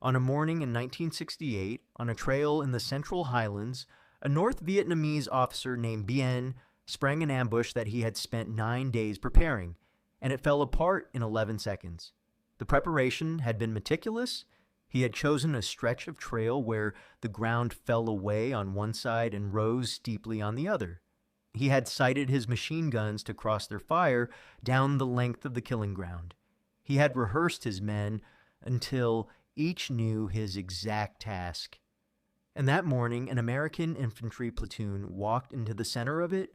On a morning in 1968, on a trail in the Central Highlands, a North Vietnamese officer named Bien sprang an ambush that he had spent 9 days preparing, and it fell apart in 11 seconds. The preparation had been meticulous. He had chosen a stretch of trail where the ground fell away on one side and rose steeply on the other. He had sighted his machine guns to cross their fire down the length of the killing ground. He had rehearsed his men until each knew his exact task. And that morning, an American infantry platoon walked into the center of it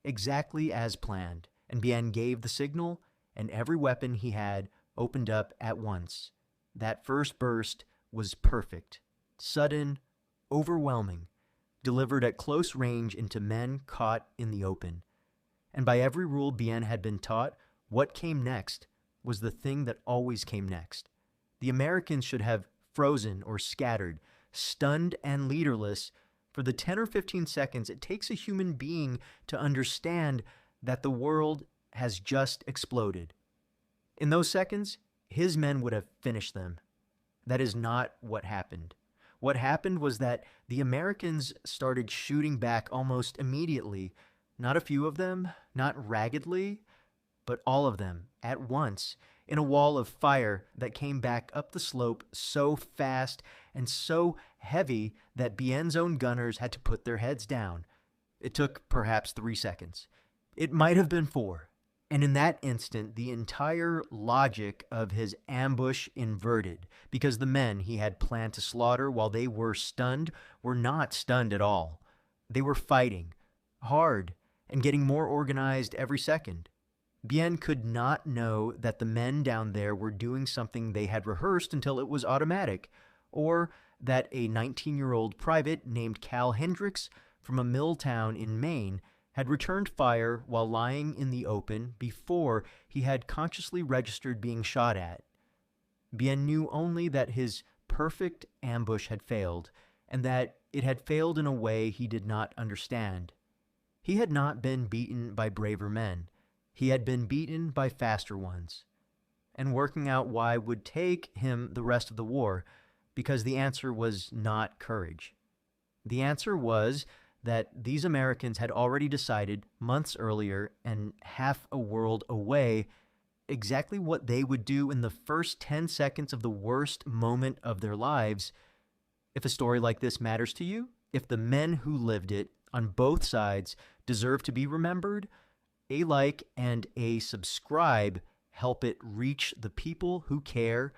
exactly as planned, and Bien gave the signal, and every weapon he had opened up at once. That first burst was perfect, sudden, overwhelming, delivered at close range into men caught in the open. And by every rule Bien had been taught, what came next was the thing that always came next. The Americans should have frozen or scattered, stunned and leaderless, for the 10 or 15 seconds it takes a human being to understand that the world has just exploded. In those seconds, his men would have finished them. That is not what happened. What happened was that the Americans started shooting back almost immediately. Not a few of them, not raggedly, but all of them at once, in a wall of fire that came back up the slope so fast and so heavy that Bien's own gunners had to put their heads down. It took perhaps 3 seconds. It might have been 4. And in that instant, the entire logic of his ambush inverted, because the men he had planned to slaughter while they were stunned were not stunned at all. They were fighting hard and getting more organized every second. Bien could not know that the men down there were doing something they had rehearsed until it was automatic, or that a 19-year-old private named Cal Hendricks from a mill town in Maine had returned fire while lying in the open before he had consciously registered being shot at. Bien knew only that his perfect ambush had failed, and that it had failed in a way he did not understand. He had not been beaten by braver men. He had been beaten by faster ones. And working out why would take him the rest of the war, because the answer was not courage. The answer was that these Americans had already decided months earlier and half a world away exactly what they would do in the first 10 seconds of the worst moment of their lives. If a story like this matters to you, if the men who lived it on both sides deserve to be remembered, a like and a subscribe help it reach the people who care.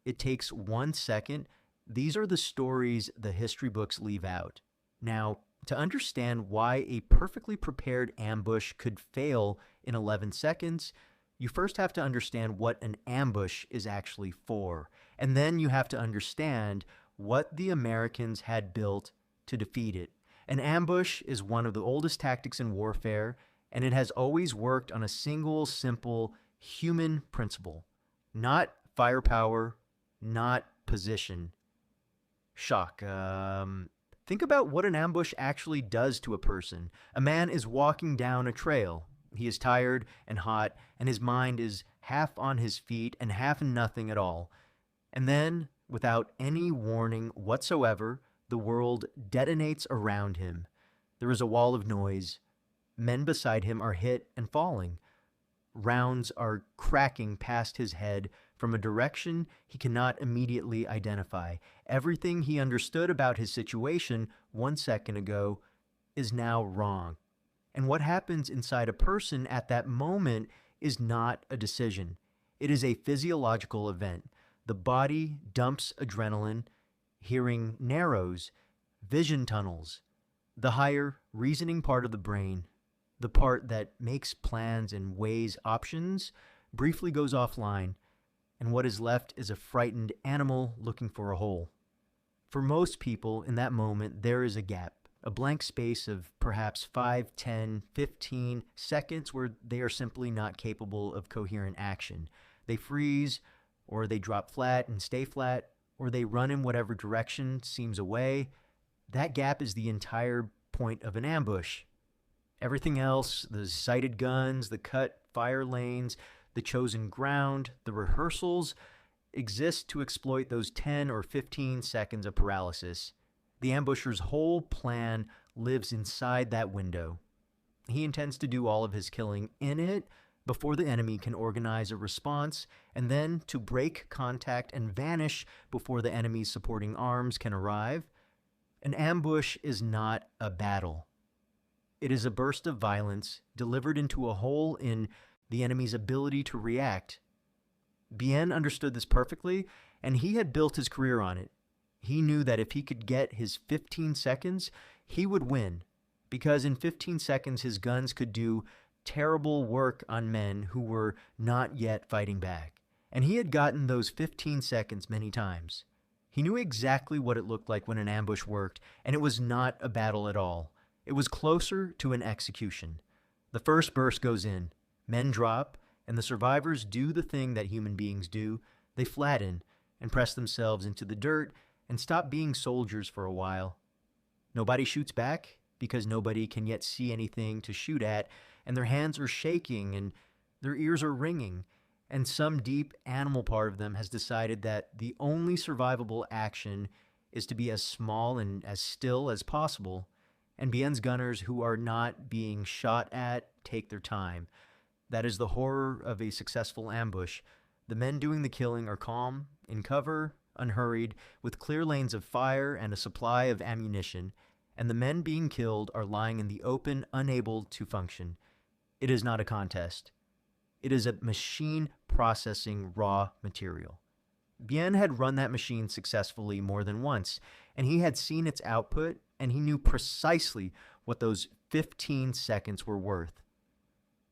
It takes 1 second. These are the stories the history books leave out. Now, to understand why a perfectly prepared ambush could fail in 11 seconds, you first have to understand what an ambush is actually for. And then you have to understand what the Americans had built to defeat it. An ambush is one of the oldest tactics in warfare, and it has always worked on a single, simple, human principle. Not firepower, not position. Shock. Think about what an ambush actually does to a person. A man is walking down a trail. He is tired and hot, and his mind is half on his feet and half in nothing at all. And then, without any warning whatsoever, the world detonates around him. There is a wall of noise. Men beside him are hit and falling. Rounds are cracking past his head from a direction he cannot immediately identify. Everything he understood about his situation 1 second ago is now wrong. And what happens inside a person at that moment is not a decision. It is a physiological event. The body dumps adrenaline, hearing narrows, vision tunnels. The higher reasoning part of the brain, the part that makes plans and weighs options, briefly goes offline, and what is left is a frightened animal looking for a hole. For most people, in that moment, there is a gap, a blank space of perhaps 5, 10, 15 seconds where they are simply not capable of coherent action. They freeze, or they drop flat and stay flat, or they run in whatever direction seems away. That gap is the entire point of an ambush. Everything else, the sighted guns, the cut fire lanes, the chosen ground, the rehearsals, exists to exploit those 10 or 15 seconds of paralysis. The ambusher's whole plan lives inside that window. He intends to do all of his killing in it before the enemy can organize a response, and then to break contact and vanish before the enemy's supporting arms can arrive. An ambush is not a battle. It is a burst of violence delivered into a hole in the enemy's ability to react. Bien understood this perfectly, and he had built his career on it. He knew that if he could get his 15 seconds, he would win, because in 15 seconds his guns could do terrible work on men who were not yet fighting back. And he had gotten those 15 seconds many times. He knew exactly what it looked like when an ambush worked, and it was not a battle at all. It was closer to an execution. The first burst goes in, men drop, and the survivors do the thing that human beings do. They flatten and press themselves into the dirt and stop being soldiers for a while. Nobody shoots back because nobody can yet see anything to shoot at, and their hands are shaking and their ears are ringing, and some deep animal part of them has decided that the only survivable action is to be as small and as still as possible. And Bien's gunners, who are not being shot at, take their time. That is the horror of a successful ambush. The men doing the killing are calm, in cover, unhurried, with clear lanes of fire and a supply of ammunition, and the men being killed are lying in the open, unable to function. It is not a contest. It is a machine processing raw material. Bien had run that machine successfully more than once, and he had seen its output, and he knew precisely what those 15 seconds were worth.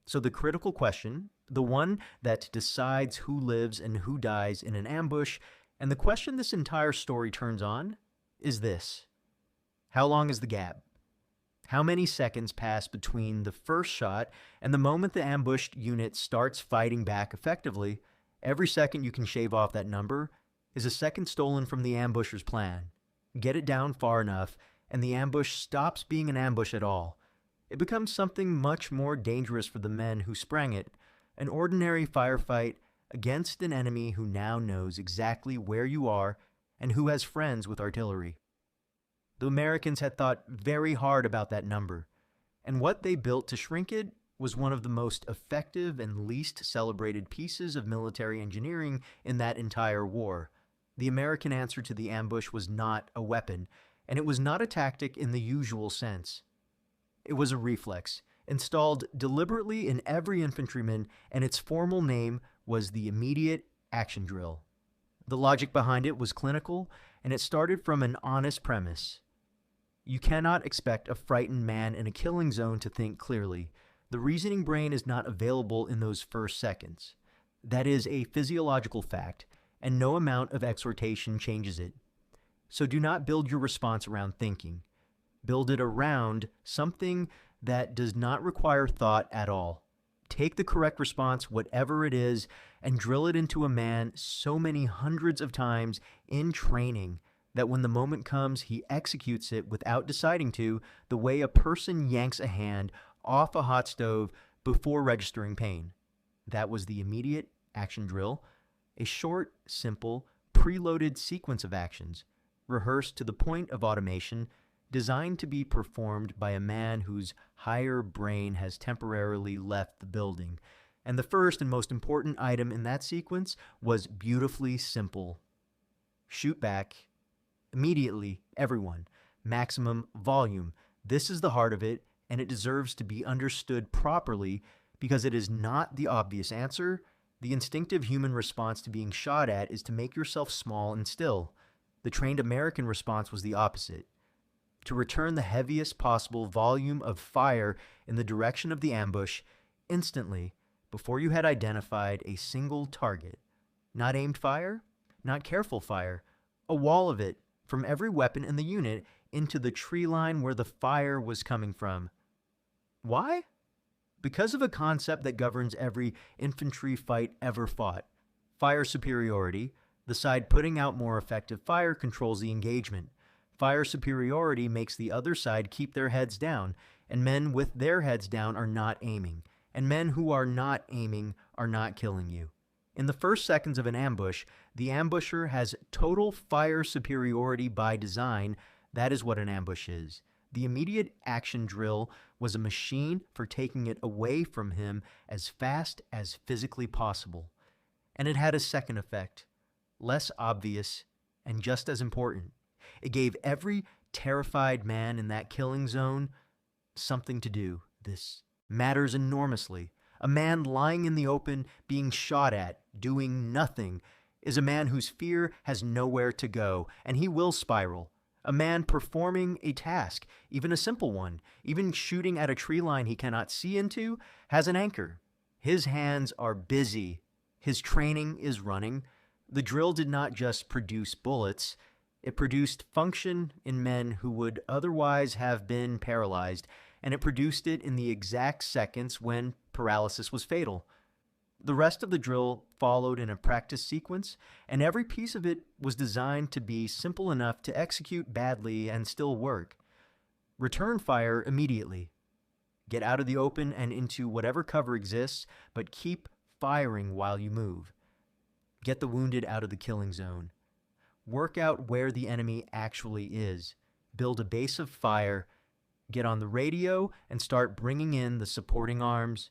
So the critical question, the one that decides who lives and who dies in an ambush, and the question this entire story turns on, is this. How long is the gap? How many seconds pass between the first shot and the moment the ambushed unit starts fighting back effectively? Every second you can shave off that number is a second stolen from the ambusher's plan. Get it down far enough, and the ambush stops being an ambush at all. It becomes something much more dangerous for the men who sprang it, an ordinary firefight against an enemy who now knows exactly where you are and who has friends with artillery. The Americans had thought very hard about that number, and what they built to shrink it was one of the most effective and least celebrated pieces of military engineering in that entire war. The American answer to the ambush was not a weapon, and it was not a tactic in the usual sense. It was a reflex, installed deliberately in every infantryman, and its formal name was the immediate action drill. The logic behind it was clinical, and it started from an honest premise. You cannot expect a frightened man in a killing zone to think clearly. The reasoning brain is not available in those first seconds. That is a physiological fact, and no amount of exhortation changes it. So do not build your response around thinking. Build it around something that does not require thought at all. Take the correct response, whatever it is, and drill it into a man so many hundreds of times in training that when the moment comes, he executes it without deciding to, the way a person yanks a hand off a hot stove before registering pain. That was the immediate action drill, a short, simple, preloaded sequence of actions, rehearsed to the point of automation, designed to be performed by a man whose higher brain has temporarily left the building. And the first and most important item in that sequence was beautifully simple. Shoot back. Immediately, everyone. Maximum volume. This is the heart of it, and it deserves to be understood properly because it is not the obvious answer. The instinctive human response to being shot at is to make yourself small and still. The trained American response was the opposite. To return the heaviest possible volume of fire in the direction of the ambush instantly before you had identified a single target. Not aimed fire, not careful fire, a wall of it from every weapon in the unit into the tree line where the fire was coming from. Why? Because of a concept that governs every infantry fight ever fought. Fire superiority. The side putting out more effective fire controls the engagement. Fire superiority makes the other side keep their heads down, and men with their heads down are not aiming, and men who are not aiming are not killing you. In the first seconds of an ambush, the ambusher has total fire superiority by design. That is what an ambush is. The immediate action drill was a machine for taking it away from him as fast as physically possible. And it had a second effect, less obvious and just as important. It gave every terrified man in that killing zone something to do. This matters enormously. A man lying in the open, being shot at, doing nothing, is a man whose fear has nowhere to go, and he will spiral. A man performing a task, even a simple one, even shooting at a tree line he cannot see into, has an anchor. His hands are busy. His training is running. The drill did not just produce bullets. It produced function in men who would otherwise have been paralyzed, and it produced it in the exact seconds when paralysis was fatal. The rest of the drill followed in a practice sequence, and every piece of it was designed to be simple enough to execute badly and still work. Return fire immediately. Get out of the open and into whatever cover exists, but keep firing while you move. Get the wounded out of the killing zone. Work out where the enemy actually is. Build a base of fire. Get on the radio and start bringing in the supporting arms.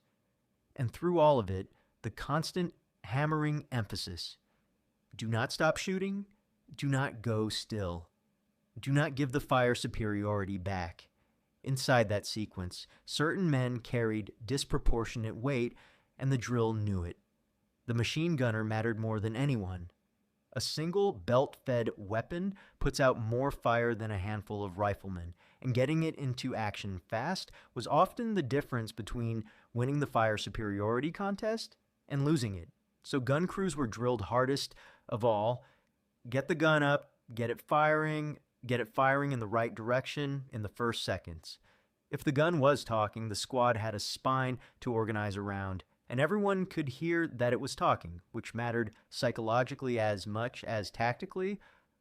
And through all of it, the constant hammering emphasis. Do not stop shooting. Do not go still. Do not give the fire superiority back. Inside that sequence, certain men carried disproportionate weight, and the drill knew it. The machine gunner mattered more than anyone. A single belt-fed weapon puts out more fire than a handful of riflemen, and getting it into action fast was often the difference between winning the fire superiority contest and losing it. So gun crews were drilled hardest of all. Get the gun up, get it firing in the right direction in the first seconds. If the gun was talking, the squad had a spine to organize around, and everyone could hear that it was talking, which mattered psychologically as much as tactically.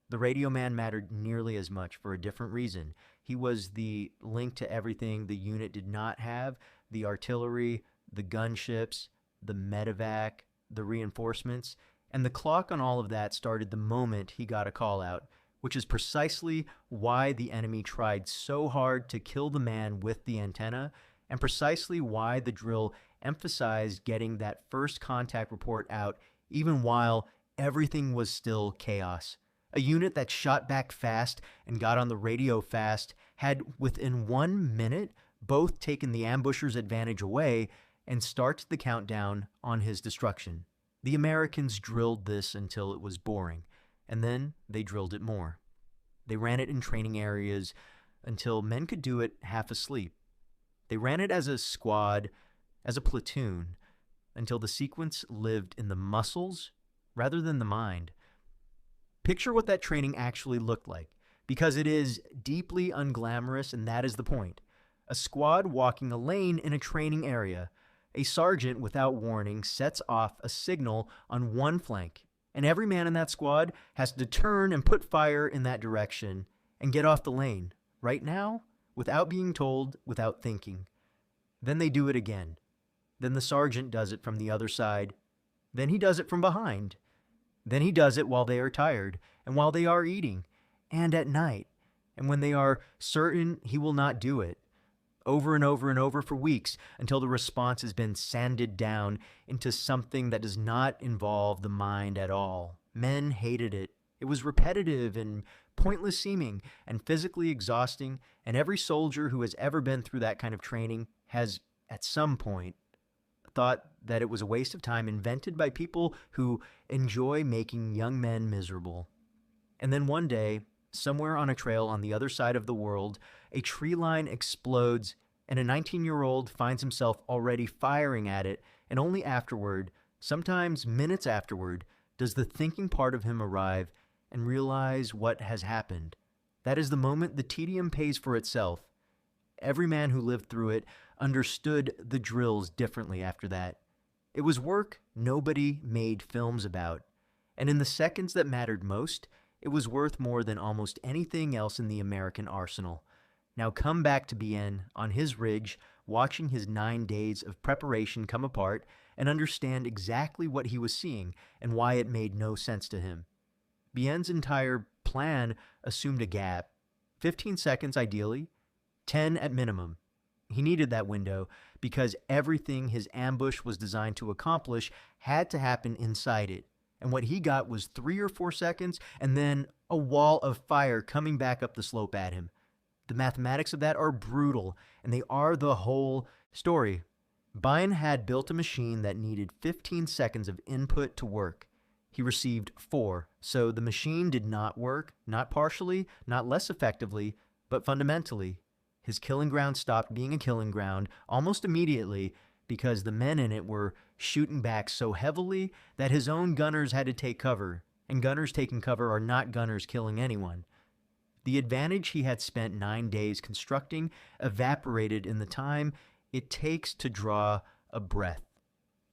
The radio man mattered nearly as much for a different reason. He was the link to everything the unit did not have: the artillery, the gunships, the medevac, the reinforcements, and the clock on all of that started the moment he got a call out, which is precisely why the enemy tried so hard to kill the man with the antenna, and precisely why the drill emphasized getting that first contact report out even while everything was still chaos. A unit that shot back fast and got on the radio fast had, within 1 minute, both taken the ambusher's advantage away and started the countdown on his destruction. The Americans drilled this until it was boring, and then they drilled it more. They ran it in training areas until men could do it half asleep. They ran it as a squad, as a platoon, until the sequence lived in the muscles rather than the mind. Picture what that training actually looked like, because it is deeply unglamorous, and that is the point. A squad walking a lane in a training area. A sergeant, without warning, sets off a signal on one flank, and every man in that squad has to turn and put fire in that direction and get off the lane, right now, without being told, without thinking. Then they do it again. Then the sergeant does it from the other side. Then he does it from behind. Then he does it while they are tired, and while they are eating, and at night, and when they are certain he will not do it. Over and over and over for weeks, until the response has been sanded down into something that does not involve the mind at all. Men hated it. It was repetitive and pointless seeming and physically exhausting, and every soldier who has ever been through that kind of training has, at some point, thought that it was a waste of time invented by people who enjoy making young men miserable. And then one day, somewhere on a trail on the other side of the world, a tree line explodes, and a 19-year-old finds himself already firing at it, and only afterward, sometimes minutes afterward, does the thinking part of him arrive and realize what has happened. That is the moment the tedium pays for itself. Every man who lived through it understood the drills differently after that. It was work nobody made films about, and in the seconds that mattered most, it was worth more than almost anything else in the American arsenal. Now come back to Bien on his ridge, watching his 9 days of preparation come apart, and understand exactly what he was seeing and why it made no sense to him. Bien's entire plan assumed a gap, 15 seconds ideally, 10 at minimum. He needed that window because everything his ambush was designed to accomplish had to happen inside it. And what he got was 3 or 4 seconds and then a wall of fire coming back up the slope at him. The mathematics of that are brutal, and they are the whole story. Bien had built a machine that needed 15 seconds of input to work. He received 4, so the machine did not work, not partially, not less effectively, but fundamentally. His killing ground stopped being a killing ground almost immediately because the men in it were shooting back so heavily that his own gunners had to take cover, and gunners taking cover are not gunners killing anyone. The advantage he had spent 9 days constructing evaporated in the time it takes to draw a breath,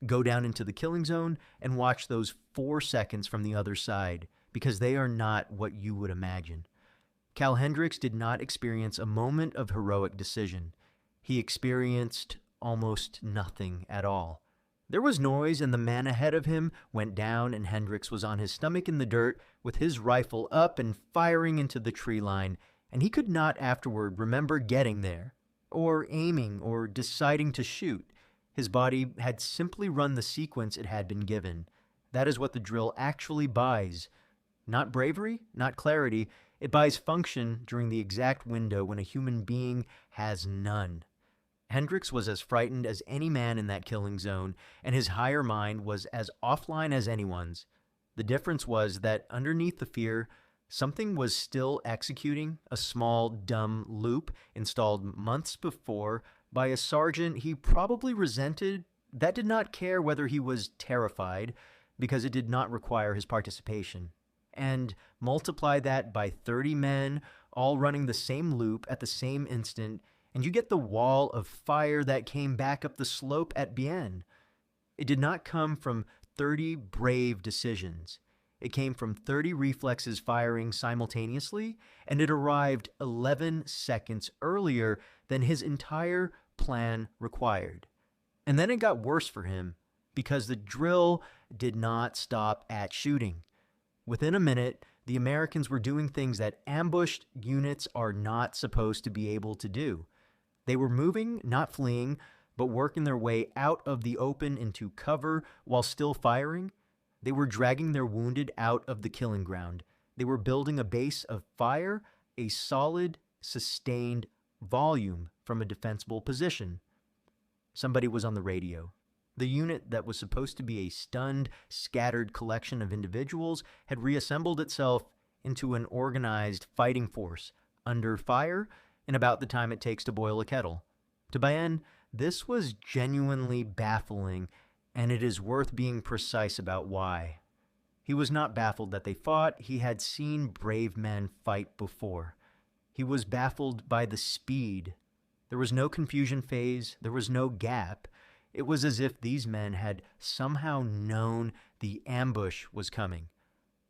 go down into the killing zone, and watch those 4 seconds from the other side, because they are not what you would imagine. Cal Hendricks did not experience a moment of heroic decision. He experienced almost nothing at all. There was noise, and the man ahead of him went down, and Hendricks was on his stomach in the dirt with his rifle up and firing into the tree line, and he could not afterward remember getting there, or aiming, or deciding to shoot. His body had simply run the sequence it had been given. That is what the drill actually buys. Not bravery, not clarity. It buys function during the exact window when a human being has none. Hendricks was as frightened as any man in that killing zone, and his higher mind was as offline as anyone's. The difference was that underneath the fear, something was still executing a small, dumb loop installed months before by a sergeant he probably resented that did not care whether he was terrified because it did not require his participation. And multiply that by 30 men all running the same loop at the same instant, and you get the wall of fire that came back up the slope at Bien. It did not come from 30 brave decisions. It came from 30 reflexes firing simultaneously, and it arrived 11 seconds earlier than his entire plan required. And then it got worse for him, because the drill did not stop at shooting. Within a minute, the Americans were doing things that ambushed units are not supposed to be able to do. They were moving, not fleeing, but working their way out of the open into cover while still firing. They were dragging their wounded out of the killing ground. They were building a base of fire, a solid, sustained volume from a defensible position. Somebody was on the radio. The unit that was supposed to be a stunned, scattered collection of individuals had reassembled itself into an organized fighting force under fire in about the time it takes to boil a kettle. To Bien, this was genuinely baffling, and it is worth being precise about why. He was not baffled that they fought. He had seen brave men fight before. He was baffled by the speed. There was no confusion phase. There was no gap. It was as if these men had somehow known the ambush was coming,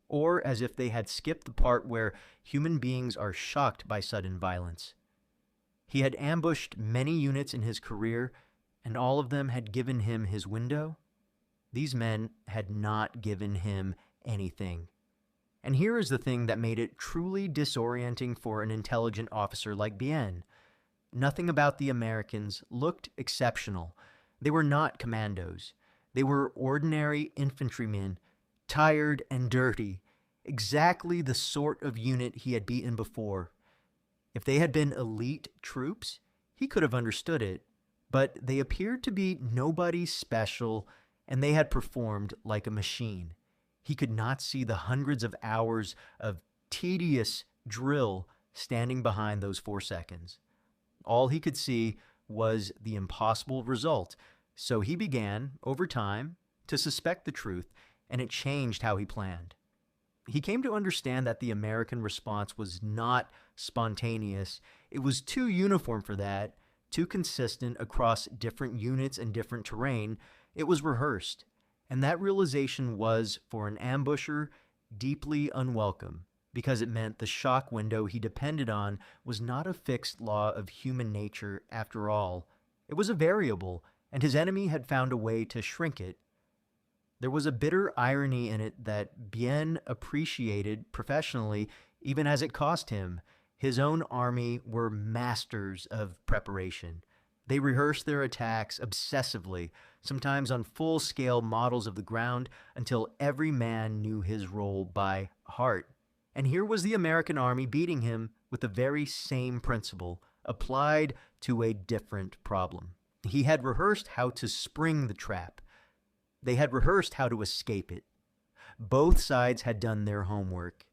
or as if they had skipped the part where human beings are shocked by sudden violence. He had ambushed many units in his career, and all of them had given him his window. These men had not given him anything. And here is the thing that made it truly disorienting for an intelligent officer like Bien. Nothing about the Americans looked exceptional. They were not commandos. They were ordinary infantrymen, tired and dirty, exactly the sort of unit he had beaten before. If they had been elite troops, he could have understood it, but they appeared to be nobody special, and they had performed like a machine. He could not see the hundreds of hours of tedious drill standing behind those 4 seconds. All he could see was the impossible result, so he began, over time, to suspect the truth, and it changed how he planned. He came to understand that the American response was not spontaneous. It was too uniform for that, too consistent across different units and different terrain. It was rehearsed, and that realization was, for an ambusher, deeply unwelcome, because it meant the shock window he depended on was not a fixed law of human nature after all. It was a variable, and his enemy had found a way to shrink it. There was a bitter irony in it that Bien appreciated professionally, even as it cost him. His own army were masters of preparation. They rehearsed their attacks obsessively, sometimes on full-scale models of the ground, until every man knew his role by heart. And here was the American army beating him with the very same principle, applied to a different problem. He had rehearsed how to spring the trap. They had rehearsed how to escape it. Both sides had done their homework.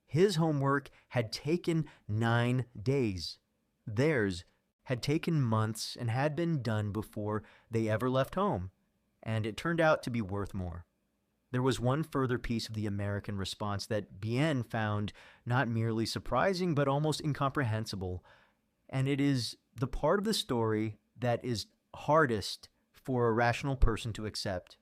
His homework had taken 9 days. Theirs had taken months and had been done before they ever left home, and it turned out to be worth more. There was one further piece of the American response that Bien found not merely surprising but almost incomprehensible, and it is the part of the story that is hardest for a rational person to accept.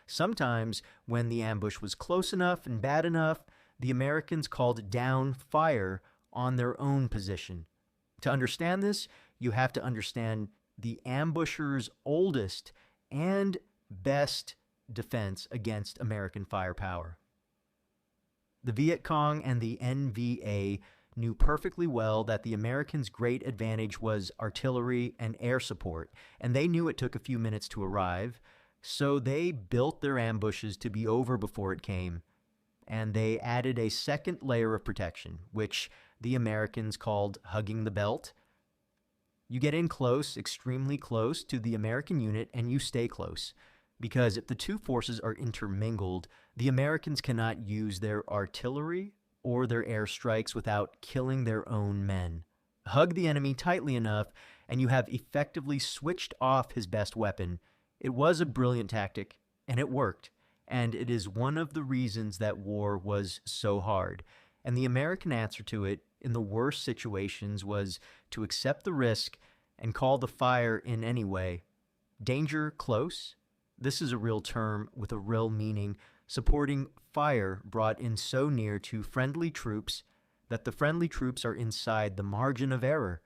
Sometimes, when the ambush was close enough and bad enough, the Americans called down fire on their own position. To understand this, you have to understand the ambusher's oldest and best defense against American firepower. The Viet Cong and the NVA knew perfectly well that the Americans' great advantage was artillery and air support, and they knew it took a few minutes to arrive, so they built their ambushes to be over before it came, and they added a second layer of protection, which the Americans called hugging the belt. You get in close, extremely close to the American unit, and you stay close, because if the two forces are intermingled, the Americans cannot use their artillery or their airstrikes without killing their own men. Hug the enemy tightly enough, and you have effectively switched off his best weapon. It was a brilliant tactic, and it worked, and it is one of the reasons that war was so hard. And the American answer to it, in the worst situations, was to accept the risk and call the fire in any way. Danger close? This is a real term with a real meaning, supporting fire brought in so near to friendly troops that the friendly troops are inside the margin of error.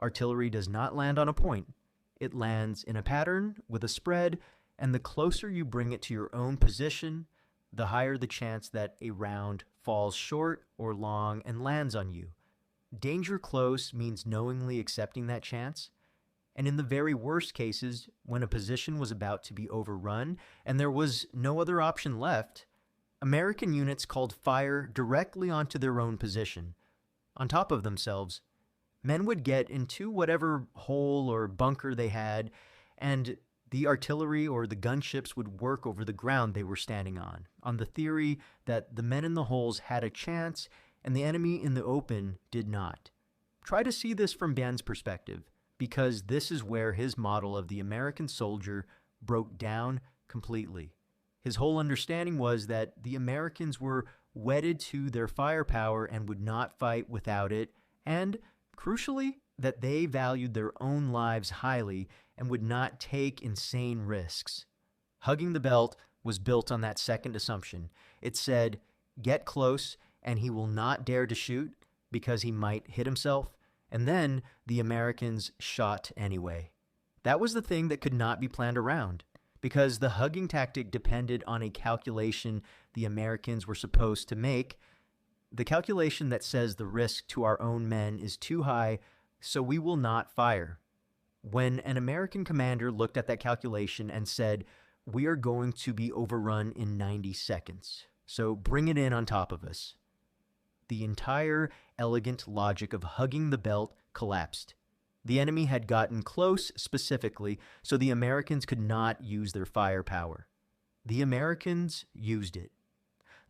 Artillery does not land on a point. It lands in a pattern with a spread, and the closer you bring it to your own position, the higher the chance that a round falls short or long and lands on you. Danger close means knowingly accepting that chance. And in the very worst cases, when a position was about to be overrun and there was no other option left, American units called fire directly onto their own position, on top of themselves. Men would get into whatever hole or bunker they had, and the artillery or the gunships would work over the ground they were standing on the theory that the men in the holes had a chance and the enemy in the open did not. Try to see this from Bien's perspective, because this is where his model of the American soldier broke down completely. His whole understanding was that the Americans were wedded to their firepower and would not fight without it, and, crucially, that they valued their own lives highly and would not take insane risks. Hugging the belt was built on that second assumption. It said, get close and he will not dare to shoot because he might hit himself, and then the Americans shot anyway. That was the thing that could not be planned around, because the hugging tactic depended on a calculation the Americans were supposed to make, the calculation that says the risk to our own men is too high, so we will not fire. When an American commander looked at that calculation and said, we are going to be overrun in 90 seconds, so bring it in on top of us, the entire elegant logic of hugging the belt collapsed. The enemy had gotten close specifically, so the Americans could not use their firepower. The Americans used it.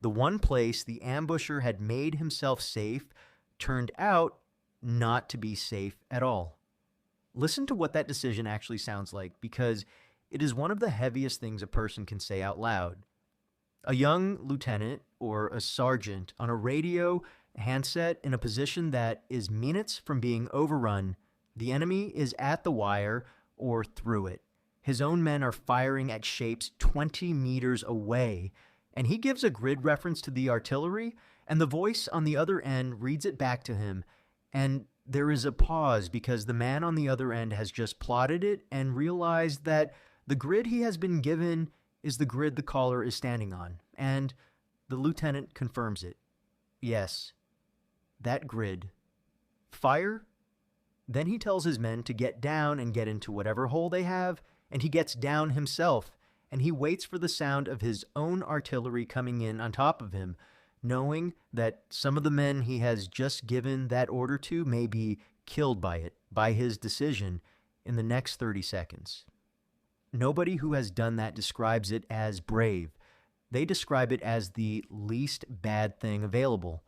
The one place the ambusher had made himself safe turned out not to be safe at all. Listen to what that decision actually sounds like, because it is one of the heaviest things a person can say out loud. A young lieutenant or a sergeant on a radio handset in a position that is minutes from being overrun, the enemy is at the wire or through it. His own men are firing at shapes 20 meters away, and he gives a grid reference to the artillery, and the voice on the other end reads it back to him, and There is a pause because the man on the other end has just plotted it and realized that the grid he has been given is the grid the caller is standing on, and the lieutenant confirms it. Yes, that grid. Fire? Then he tells his men to get down and get into whatever hole they have, and he gets down himself, and he waits for the sound of his own artillery coming in on top of him, knowing that some of the men he has just given that order to may be killed by it, by his decision, in the next 30 seconds. Nobody who has done that describes it as brave. They describe it as the least bad thing available.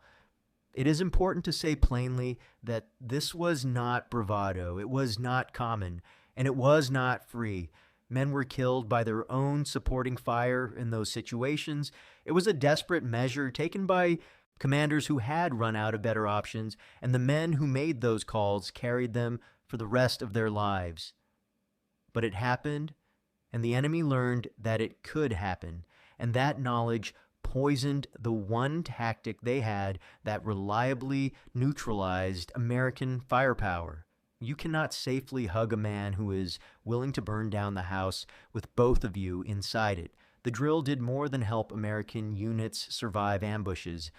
It is important to say plainly that this was not bravado, it was not common, and it was not free. Men were killed by their own supporting fire in those situations. It was a desperate measure taken by commanders who had run out of better options, and the men who made those calls carried them for the rest of their lives. But it happened, and the enemy learned that it could happen, and that knowledge poisoned the one tactic they had that reliably neutralized American firepower. You cannot safely hug a man who is willing to burn down the house with both of you inside it. The drill did more than help American units survive ambushes.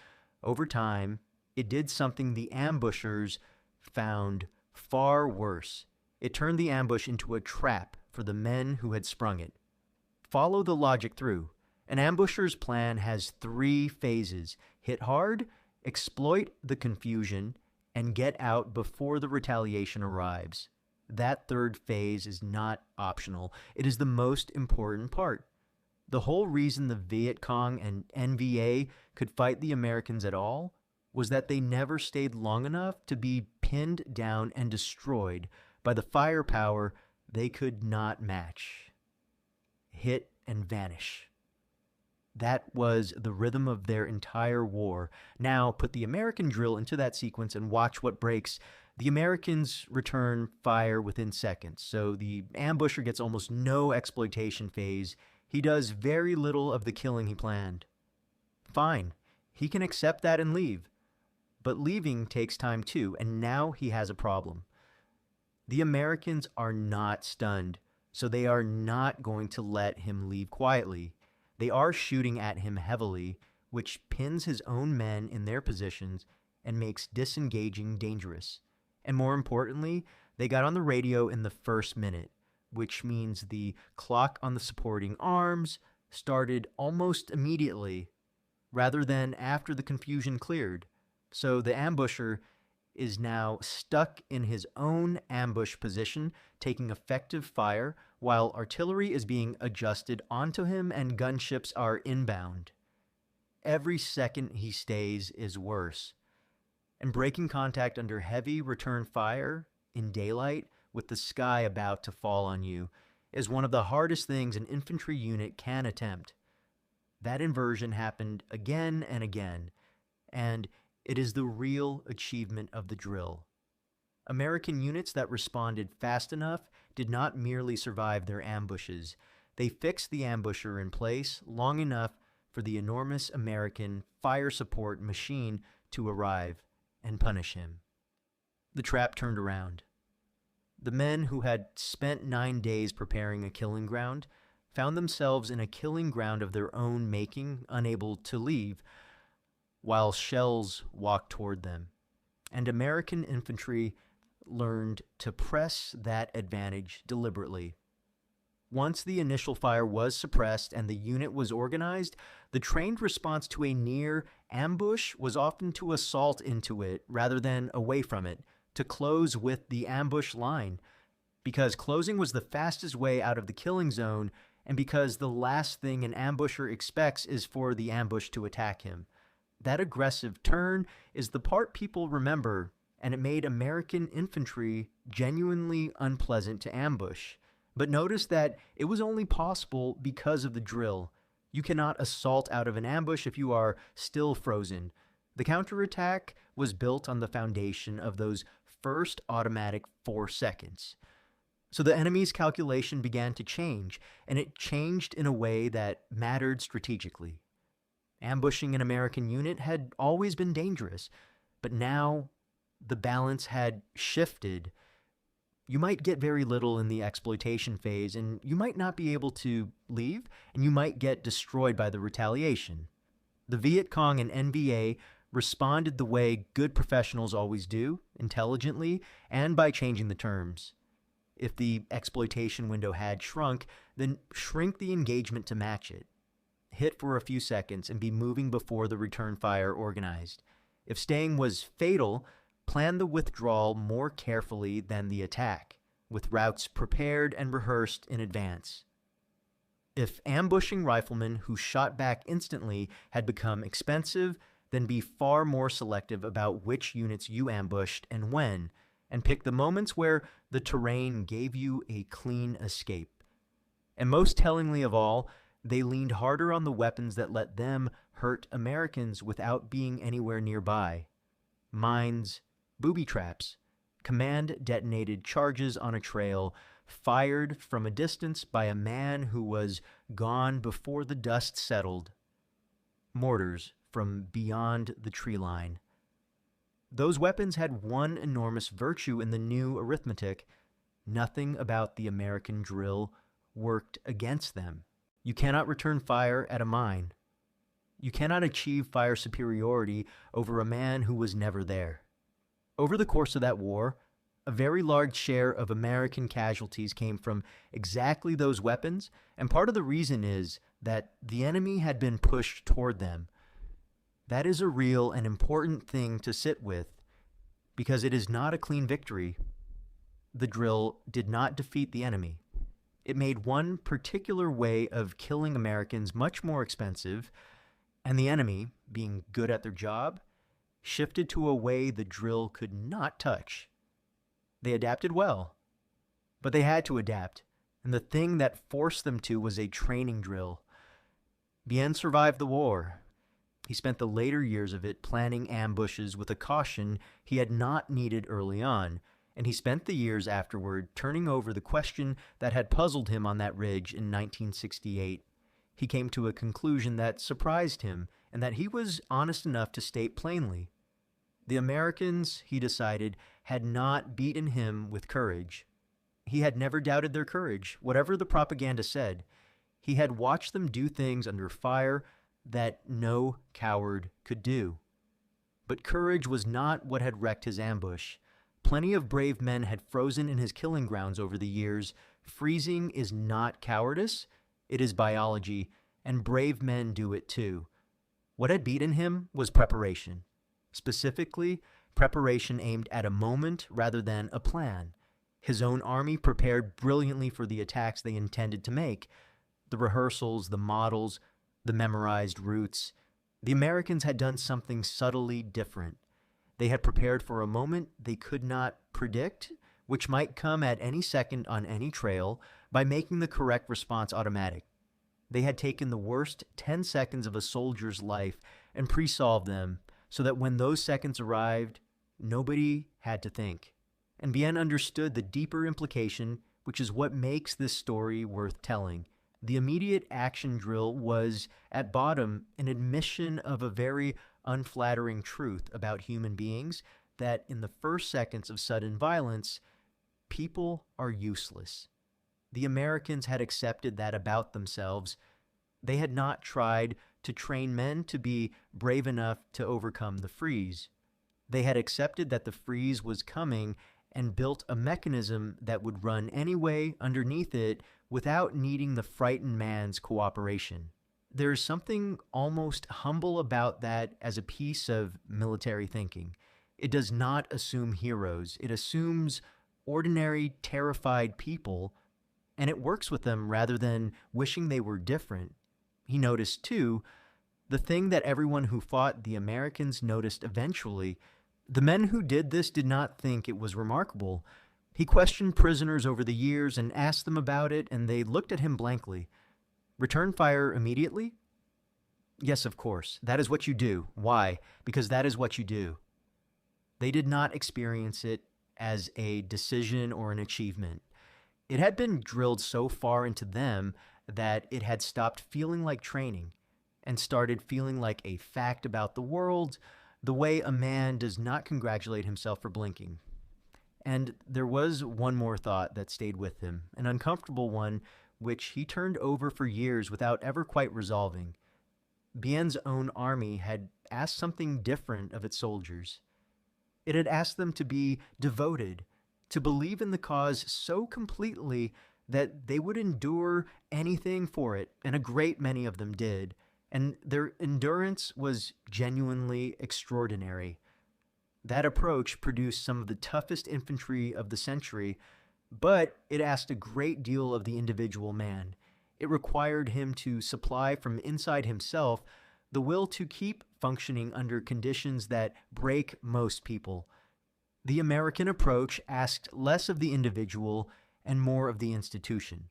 Over time, it did something the ambushers found far worse. It turned the ambush into a trap for the men who had sprung it. Follow the logic through. An ambusher's plan has 3 phases: hit hard, exploit the confusion, and get out before the retaliation arrives. That third phase is not optional. It is the most important part. The whole reason the Viet Cong and NVA could fight the Americans at all was that they never stayed long enough to be pinned down and destroyed by the firepower they could not match. Hit and vanish. That was the rhythm of their entire war. Now put the American drill into that sequence and watch what breaks. The Americans return fire within seconds, so the ambusher gets almost no exploitation phase. He does very little of the killing he planned. Fine, he can accept that and leave. But leaving takes time too, and now he has a problem. The Americans are not stunned, so they are not going to let him leave quietly. They are shooting at him heavily, which pins his own men in their positions and makes disengaging dangerous. And more importantly, they got on the radio in the first minute, which means the clock on the supporting arms started almost immediately, rather than after the confusion cleared. So the ambusher is now stuck in his own ambush position, taking effective fire, while artillery is being adjusted onto him and gunships are inbound. Every second he stays is worse. And breaking contact under heavy return fire in daylight with the sky about to fall on you is one of the hardest things an infantry unit can attempt. That inversion happened again and again, and it is the real achievement of the drill. American units that responded fast enough did not merely survive their ambushes. They fixed the ambusher in place long enough for the enormous American fire support machine to arrive and punish him. The trap turned around. The men who had spent 9 days preparing a killing ground found themselves in a killing ground of their own making, unable to leave, while shells walked toward them. And American infantry learned to press that advantage deliberately. Once the initial fire was suppressed and the unit was organized, the trained response to a near ambush was often to assault into it rather than away from it, to close with the ambush line, because closing was the fastest way out of the killing zone and because the last thing an ambusher expects is for the ambush to attack him. That aggressive turn is the part people remember, and it made American infantry genuinely unpleasant to ambush. But notice that it was only possible because of the drill. You cannot assault out of an ambush if you are still frozen. The counterattack was built on the foundation of those first automatic 4 seconds. So the enemy's calculation began to change, and it changed in a way that mattered strategically. Ambushing an American unit had always been dangerous, but now the balance had shifted, you might get very little in the exploitation phase, and you might not be able to leave, and you might get destroyed by the retaliation. The Viet Cong and NVA responded the way good professionals always do, intelligently, and by changing the terms. If the exploitation window had shrunk, then shrink the engagement to match it. Hit for a few seconds and be moving before the return fire organized. If staying was fatal, plan the withdrawal more carefully than the attack, with routes prepared and rehearsed in advance. If ambushing riflemen who shot back instantly had become expensive, then be far more selective about which units you ambushed and when, and pick the moments where the terrain gave you a clean escape. And most tellingly of all, they leaned harder on the weapons that let them hurt Americans without being anywhere nearby. Mines, booby traps, command-detonated charges on a trail, fired from a distance by a man who was gone before the dust settled. Mortars from beyond the tree line. Those weapons had one enormous virtue in the new arithmetic. Nothing about the American drill worked against them. You cannot return fire at a mine. You cannot achieve fire superiority over a man who was never there. Over the course of that war, a very large share of American casualties came from exactly those weapons, and part of the reason is that the enemy had been pushed toward them. That is a real and important thing to sit with, because it is not a clean victory. The drill did not defeat the enemy. It made one particular way of killing Americans much more expensive, and the enemy, being good at their job, shifted to a way the drill could not touch. They adapted well, but they had to adapt, and the thing that forced them to was a training drill. Bien survived the war. He spent the later years of it planning ambushes with a caution he had not needed early on, and he spent the years afterward turning over the question that had puzzled him on that ridge in 1968. He came to a conclusion that surprised him, and that he was honest enough to state plainly. The Americans, he decided, had not beaten him with courage. He had never doubted their courage, whatever the propaganda said. He had watched them do things under fire that no coward could do. But courage was not what had wrecked his ambush. Plenty of brave men had frozen in his killing grounds over the years. Freezing is not cowardice, it is biology, and brave men do it too. What had beaten him was preparation. Specifically, preparation aimed at a moment rather than a plan. His own army prepared brilliantly for the attacks they intended to make. The rehearsals, the models, the memorized routes. The Americans had done something subtly different. They had prepared for a moment they could not predict, which might come at any second on any trail, by making the correct response automatic. They had taken the worst 10 seconds of a soldier's life and pre-solved them so that when those seconds arrived, nobody had to think. And Bien understood the deeper implication, which is what makes this story worth telling. The immediate action drill was, at bottom, an admission of a very unflattering truth about human beings, that in the first seconds of sudden violence, people are useless. The Americans had accepted that about themselves. They had not tried to train men to be brave enough to overcome the freeze. They had accepted that the freeze was coming and built a mechanism that would run anyway underneath it without needing the frightened man's cooperation. There is something almost humble about that as a piece of military thinking. It does not assume heroes. It assumes ordinary, terrified people, and it works with them rather than wishing they were different. He noticed, too, the thing that everyone who fought the Americans noticed eventually. The men who did this did not think it was remarkable. He questioned prisoners over the years and asked them about it, and they looked at him blankly. Return fire immediately? Yes, of course. That is what you do. Why? Because that is what you do. They did not experience it as a decision or an achievement. It had been drilled so far into them that it had stopped feeling like training and started feeling like a fact about the world, the way a man does not congratulate himself for blinking. And there was one more thought that stayed with him, an uncomfortable one which he turned over for years without ever quite resolving. Bien's own army had asked something different of its soldiers. It had asked them to be devoted, to believe in the cause so completely that they would endure anything for it, and a great many of them did, and their endurance was genuinely extraordinary. That approach produced some of the toughest infantry of the century, but it asked a great deal of the individual man. It required him to supply from inside himself the will to keep functioning under conditions that break most people. The American approach asked less of the individual and more of the institution.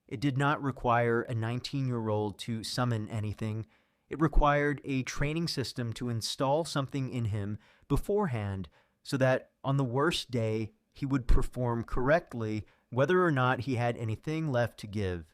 It did not require a 19-year-old to summon anything. It required a training system to install something in him beforehand so that on the worst day he would perform correctly whether or not he had anything left to give.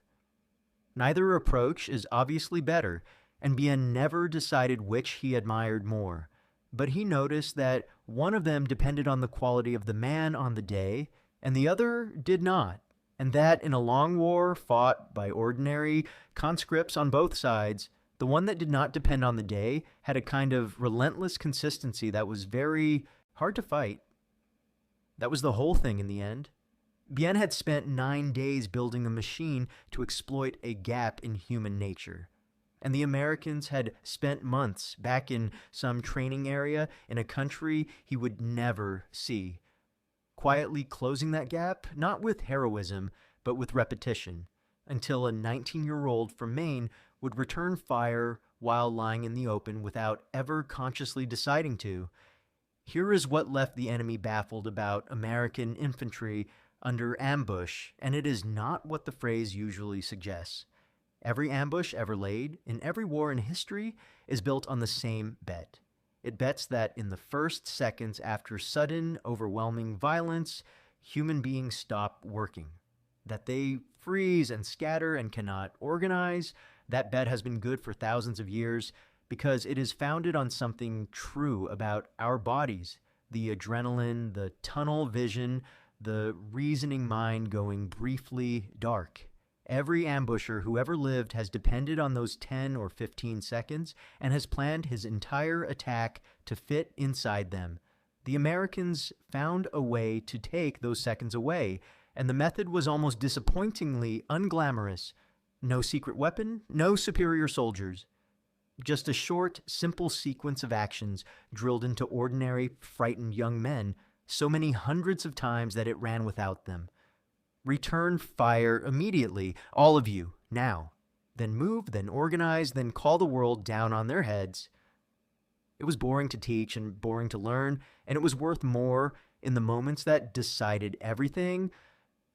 Neither approach is obviously better, and Bien never decided which he admired more, but he noticed that one of them depended on the quality of the man on the day, and the other did not, and that in a long war fought by ordinary conscripts on both sides, the one that did not depend on the day had a kind of relentless consistency that was very hard to fight. That was the whole thing in the end. Bien had spent 9 days building a machine to exploit a gap in human nature. And the Americans had spent months back in some training area in a country he would never see, quietly closing that gap, not with heroism, but with repetition, until a 19-year-old from Maine would return fire while lying in the open without ever consciously deciding to. Here is what left the enemy baffled about American infantry under ambush, and it is not what the phrase usually suggests. Every ambush ever laid, in every war in history, is built on the same bet. It bets that in the first seconds after sudden, overwhelming violence, human beings stop working. That they freeze and scatter and cannot organize. That bet has been good for thousands of years because it is founded on something true about our bodies, the adrenaline, the tunnel vision, the reasoning mind going briefly dark. Every ambusher who ever lived has depended on those 10 or 15 seconds and has planned his entire attack to fit inside them. The Americans found a way to take those seconds away, and the method was almost disappointingly unglamorous. No secret weapon, no superior soldiers. Just a short, simple sequence of actions drilled into ordinary, frightened young men so many hundreds of times that it ran without them. Return fire immediately, all of you, now. Then move, then organize, then call the world down on their heads. It was boring to teach and boring to learn, and it was worth more in the moments that decided everything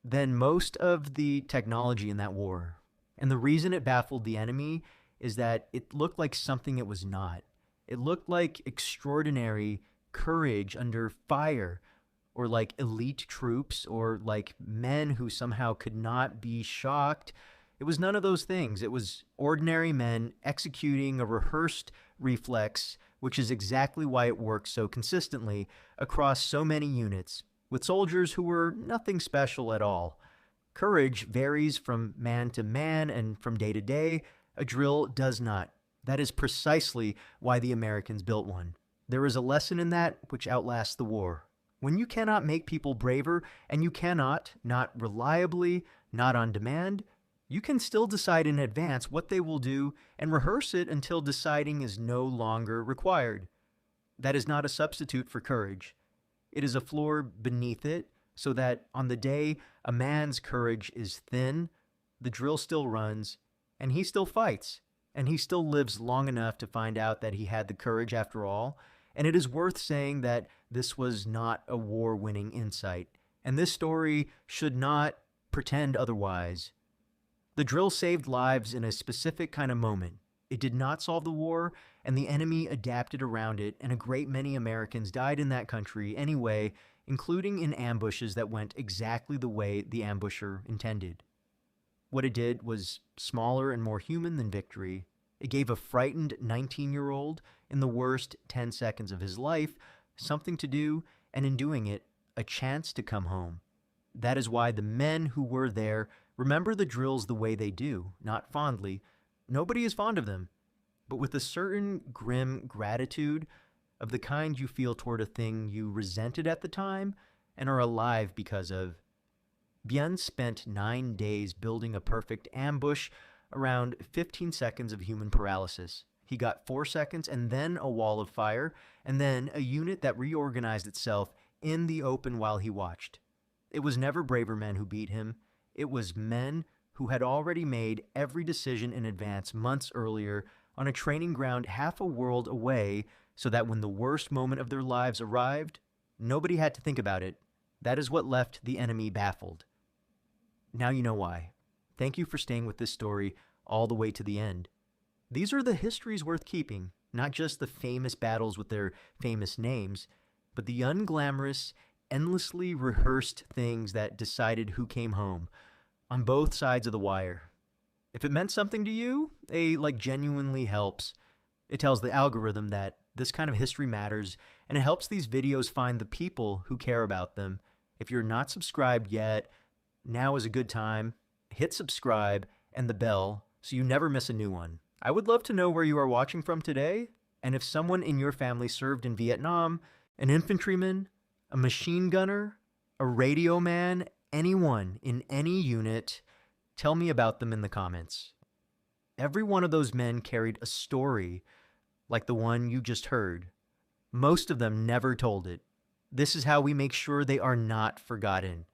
than most of the technology in that war. And the reason it baffled the enemy is that it looked like something it was not. It looked like extraordinary courage under fire, or like elite troops, or like men who somehow could not be shocked. It was none of those things. It was ordinary men executing a rehearsed reflex, which is exactly why it works so consistently across so many units, with soldiers who were nothing special at all. Courage varies from man to man and from day to day. A drill does not. That is precisely why the Americans built one. There is a lesson in that which outlasts the war. When you cannot make people braver, and you cannot, not reliably, not on demand, you can still decide in advance what they will do and rehearse it until deciding is no longer required. That is not a substitute for courage. It is a floor beneath it, so that on the day a man's courage is thin, the drill still runs, and he still fights, and he still lives long enough to find out that he had the courage after all. And it is worth saying that this was not a war-winning insight, and this story should not pretend otherwise. The drill saved lives in a specific kind of moment. It did not solve the war, and the enemy adapted around it, and a great many Americans died in that country anyway, including in ambushes that went exactly the way the ambusher intended. What it did was smaller and more human than victory. It gave a frightened 19-year-old, in the worst 10 seconds of his life, something to do, and in doing it, a chance to come home. That is why the men who were there remember the drills the way they do, not fondly. Nobody is fond of them, but with a certain grim gratitude of the kind you feel toward a thing you resented at the time and are alive because of. Bien spent 9 days building a perfect ambush, around 15 seconds of human paralysis. He got 4 seconds and then a wall of fire, and then a unit that reorganized itself in the open while he watched. It was never braver men who beat him. It was men who had already made every decision in advance months earlier on a training ground half a world away, so that when the worst moment of their lives arrived, nobody had to think about it. That is what left the enemy baffled. Now you know why. Thank you for staying with this story all the way to the end. These are the histories worth keeping, not just the famous battles with their famous names, but the unglamorous, endlessly rehearsed things that decided who came home, on both sides of the wire. If it meant something to you, a like genuinely helps. It tells the algorithm that this kind of history matters, and it helps these videos find the people who care about them. If you're not subscribed yet, now is a good time. Hit subscribe and the bell so you never miss a new one. I would love to know where you are watching from today, and if someone in your family served in Vietnam, an infantryman, a machine gunner, a radio man, anyone in any unit, tell me about them in the comments. Every one of those men carried a story like the one you just heard. Most of them never told it. This is how we make sure they are not forgotten.